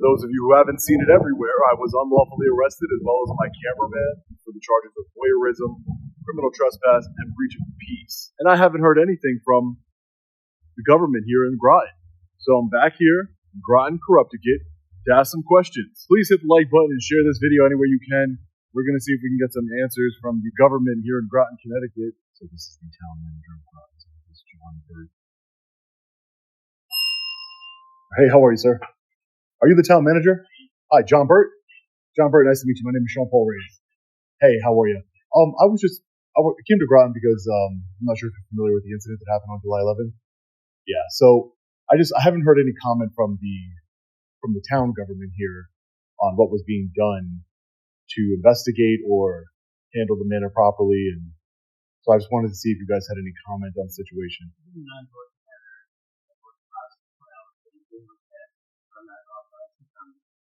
For those of you who haven't seen it everywhere, I was unlawfully arrested as well as my cameraman for the charges of voyeurism, criminal trespass, and breach of peace. And I haven't heard anything from the government here in Groton. So I'm back here in Groton Corrupticate to ask some questions. Please hit the like button and share this video any way you can. We're going to see if we can get some answers from the government here in Groton, Connecticut. So this is the town manager of Groton. This is John Burt. Hey, how are you, sir? Are you the town manager? Hi, John Burt. John Burt, nice to meet you. My name is Sean Paul Reyes. Hey, how are you? I came to Groton because I'm not sure if you're familiar with the incident that happened on July 11th. Yeah, so I haven't heard any comment from the town government here on what was being done to investigate or handle the matter properly, and so I just wanted to see if you guys had any comment on the situation.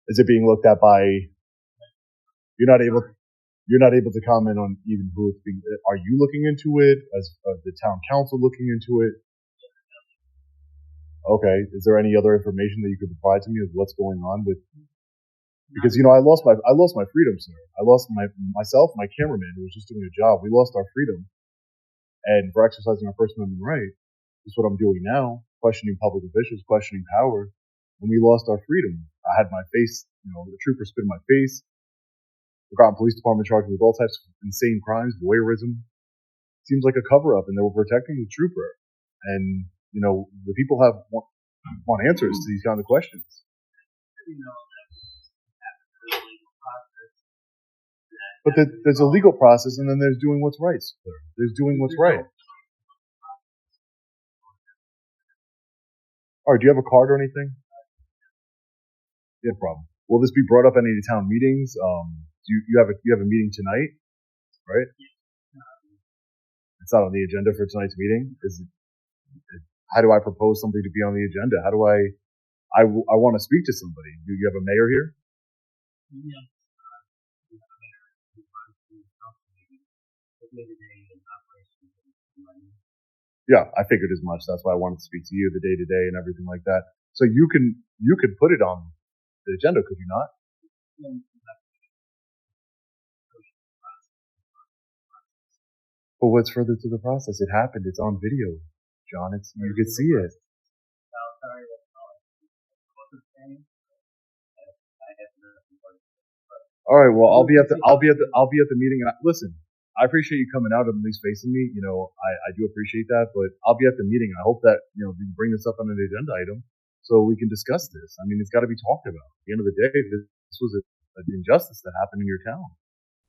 Is it being looked at by? You're not able to comment on even who it's being. Are you looking into it? As the town council looking into it? Okay. Is there any other information that you could provide to me of what's going on with? Because I lost my freedom, sir. I lost myself, my cameraman who was just doing a job. We lost our freedom, and for exercising our First Amendment right, is what I'm doing now, questioning public officials, questioning power. When we lost our freedom, I had my face, the trooper spit in my face. The Groton Police Department charged me with all types of insane crimes, voyeurism. Seems like a cover-up, and they were protecting the trooper. And the people want answers to these kind of questions. But there's a legal process, and then there's doing what's right, sir. There's doing what's right. All right, do you have a card or anything? Yeah, no problem. Will this be brought up at any town meetings? You have a meeting tonight, right? It's not on the agenda for tonight's meeting. How do I propose something to be on the agenda? How do I want to speak to somebody. Do you have a mayor here? Yeah, I figured as much. That's why I wanted to speak to you, the day-to-day and everything like that. So you could put it on the agenda, could you not? But what's further to the process? It happened. It's on video, John. You could see it. All right. Well, I'll be at the meeting. Listen, I appreciate you coming out and at least facing me. I do appreciate that, but I'll be at the meeting. I hope that you bring this up on an agenda item so we can discuss this. I mean, it's got to be talked about. At the end of the day, this was an injustice that happened in your town.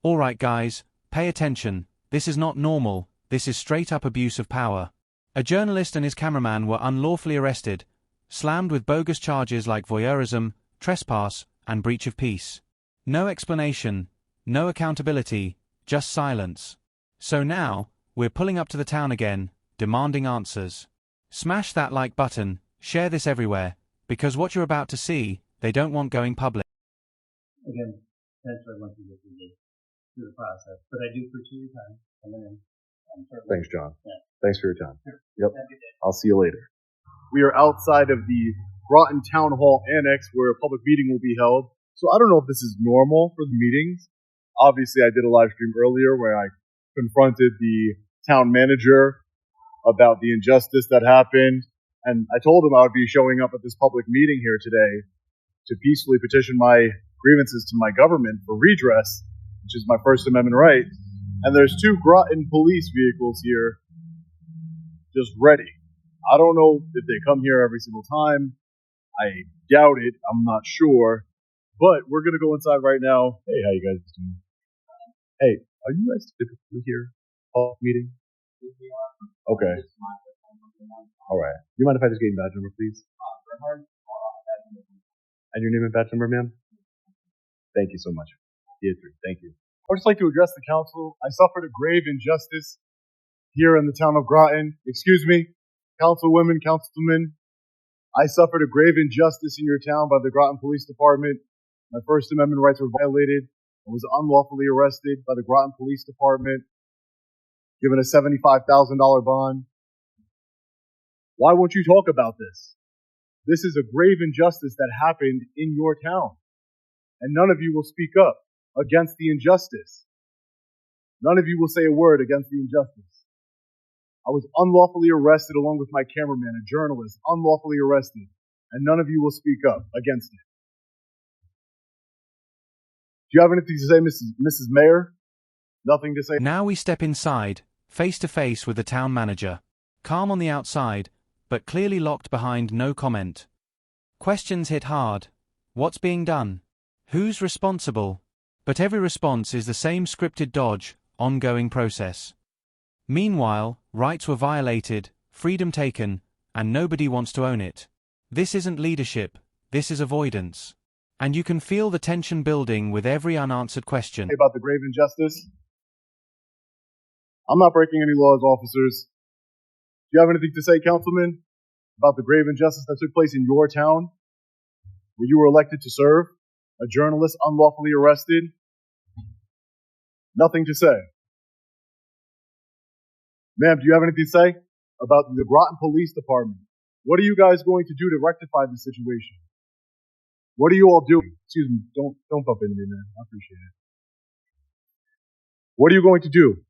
All right, guys, pay attention. This is not normal. This is straight up abuse of power. A journalist and his cameraman were unlawfully arrested, slammed with bogus charges like voyeurism, trespass, and breach of peace. No explanation, no accountability, just silence. So now, we're pulling up to the town again, demanding answers. Smash that like button, share this everywhere, because what you're about to see, they don't want going public. Again, thanks for going through the process, but I do appreciate your time. Thanks, John. Yeah. Thanks for your time. Sure. Yep. I'll see you later. We are outside of the Groton Town Hall Annex where a public meeting will be held. So I don't know if this is normal for the meetings. Obviously, I did a live stream earlier where I confronted the town manager about the injustice that happened. And I told him I would be showing up at this public meeting here today to peacefully petition my grievances to my government for redress, which is my First Amendment right. And there's 2 Groton Police vehicles here just ready. I don't know if they come here every single time. I doubt it. I'm not sure. But we're going to go inside right now. Hey, how you guys doing? Hey, are you guys typically here? Meeting? Okay. All right. Do you mind if I just get your badge number, please? And your name and badge number, ma'am? Thank you so much. Thank you. I would just like to address the council. I suffered a grave injustice here in the town of Groton. Excuse me, councilwomen, councilmen. I suffered a grave injustice in your town by the Groton Police Department. My First Amendment rights were violated. I was unlawfully arrested by the Groton Police Department, given a $75,000 bond. Why won't you talk about this? This is a grave injustice that happened in your town. And none of you will speak up against the injustice. None of you will say a word against the injustice. I was unlawfully arrested along with my cameraman, a journalist, unlawfully arrested. And none of you will speak up against it. Do you have anything to say, Mrs. Mayor? Nothing to say? Now we step inside, face to face with the town manager. Calm on the outside, but clearly locked behind no comment. Questions hit hard. What's being done? Who's responsible? But every response is the same scripted dodge, ongoing process. Meanwhile, rights were violated, freedom taken, and nobody wants to own it. This isn't leadership, this is avoidance. And you can feel the tension building with every unanswered question. About the grave injustice? I'm not breaking any laws, officers. Do you have anything to say, Councilman, about the grave injustice that took place in your town, where you were elected to serve? A journalist unlawfully arrested? Nothing to say. Ma'am, do you have anything to say about the Groton Police Department? What are you guys going to do to rectify the situation? What are you all doing? Excuse me, don't bump into me, man. I appreciate it. What are you going to do?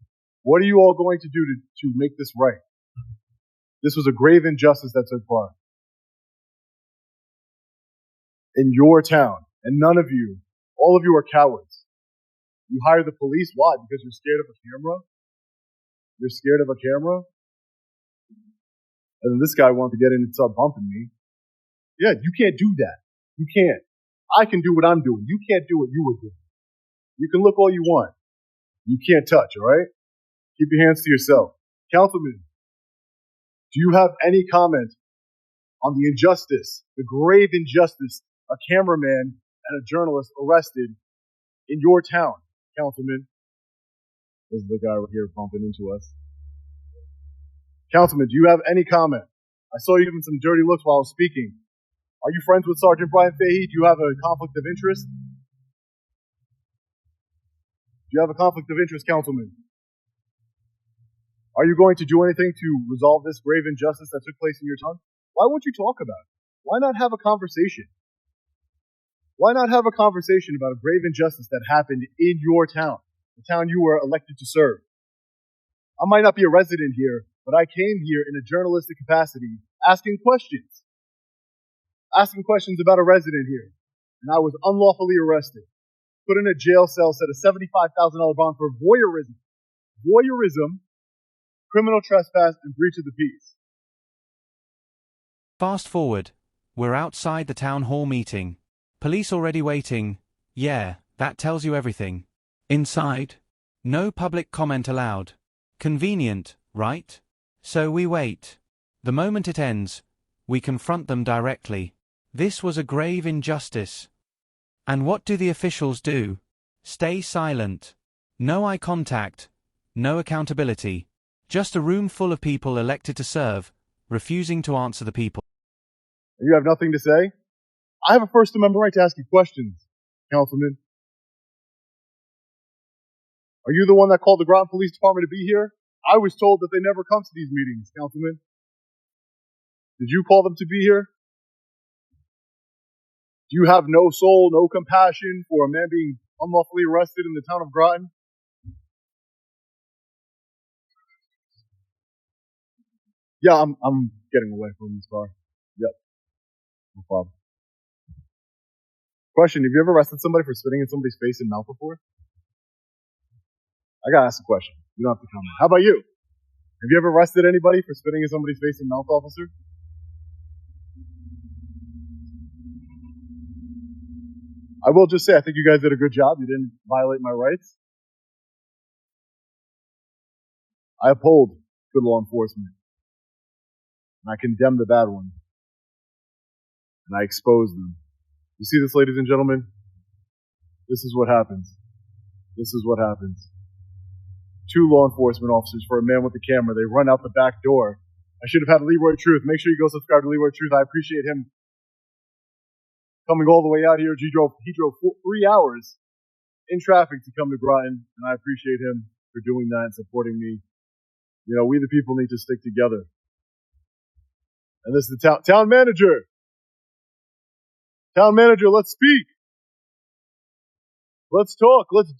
What are you all going to do to make this right? This was a grave injustice that took place in your town, and none of you, all of you are cowards. You hire the police, why? Because you're scared of a camera? You're scared of a camera? And then this guy wants to get in and start bumping me. Yeah, you can't do that. You can't. I can do what I'm doing. You can't do what you were doing. You can look all you want. You can't touch, all right? Keep your hands to yourself. Councilman, do you have any comment on the injustice, the grave injustice, a cameraman and a journalist arrested in your town, Councilman? This is the guy right here bumping into us. Councilman, do you have any comment? I saw you giving some dirty looks while I was speaking. Are you friends with Sergeant Brian Fahey? Do you have a conflict of interest? Do you have a conflict of interest, Councilman? Are you going to do anything to resolve this grave injustice that took place in your town? Why won't you talk about it? Why not have a conversation? Why not have a conversation about a grave injustice that happened in your town, the town you were elected to serve? I might not be a resident here, but I came here in a journalistic capacity asking questions about a resident here. And I was unlawfully arrested, put in a jail cell, set a $75,000 bond for voyeurism, criminal trespass, and breach of the peace. Fast forward. We're outside the town hall meeting. Police already waiting. Yeah, that tells you everything. Inside? No public comment allowed. Convenient, right? So we wait. The moment it ends, we confront them directly. This was a grave injustice. And what do the officials do? Stay silent. No eye contact. No accountability. Just a room full of people elected to serve, refusing to answer the people. You have nothing to say? I have a First Amendment right to ask you questions, Councilman. Are you the one that called the Groton Police Department to be here? I was told that they never come to these meetings, Councilman. Did you call them to be here? Do you have no soul, no compassion for a man being unlawfully arrested in the town of Groton? Yeah, I'm getting away from this car. Yep. No problem. Question, have you ever arrested somebody for spitting in somebody's face and mouth before? I gotta ask a question. You don't have to comment. How about you? Have you ever arrested anybody for spitting in somebody's face and mouth, officer? I will just say, I think you guys did a good job. You didn't violate my rights. I uphold good law enforcement. And I condemn the bad ones. And I expose them. You see this, ladies and gentlemen? This is what happens. This is what happens. 2 law enforcement officers for a man with a camera. They run out the back door. I should have had Leroy Truth. Make sure you go subscribe to Leroy Truth. I appreciate him coming all the way out here. He drove 3 hours in traffic to come to Groton, and I appreciate him for doing that and supporting me. You know, we the people need to stick together. And this is the town manager. Town manager, let's speak. Let's talk. Let's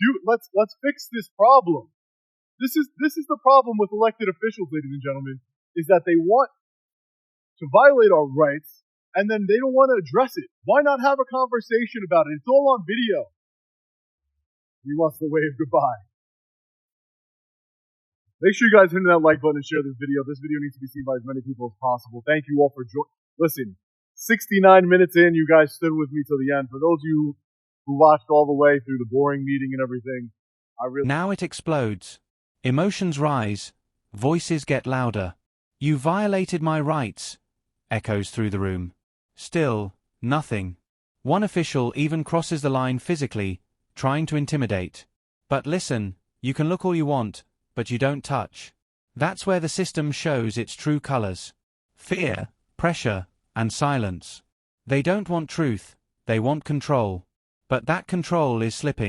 fix this problem. This is the problem with elected officials, ladies and gentlemen, is that they want to violate our rights and then they don't want to address it. Why not have a conversation about it? It's all on video. He wants to wave goodbye. Make sure you guys hit that like button and share this video. This video needs to be seen by as many people as possible. Thank you all for Listen, 69 minutes in, you guys stood with me till the end. For those of you who watched all the way through the boring meeting and everything, Now it explodes. Emotions rise. Voices get louder. You violated my rights, echoes through the room. Still, nothing. One official even crosses the line physically, trying to intimidate. But listen, you can look all you want, but you don't touch. That's where the system shows its true colors. Fear, pressure, and silence. They don't want truth, they want control. But that control is slipping.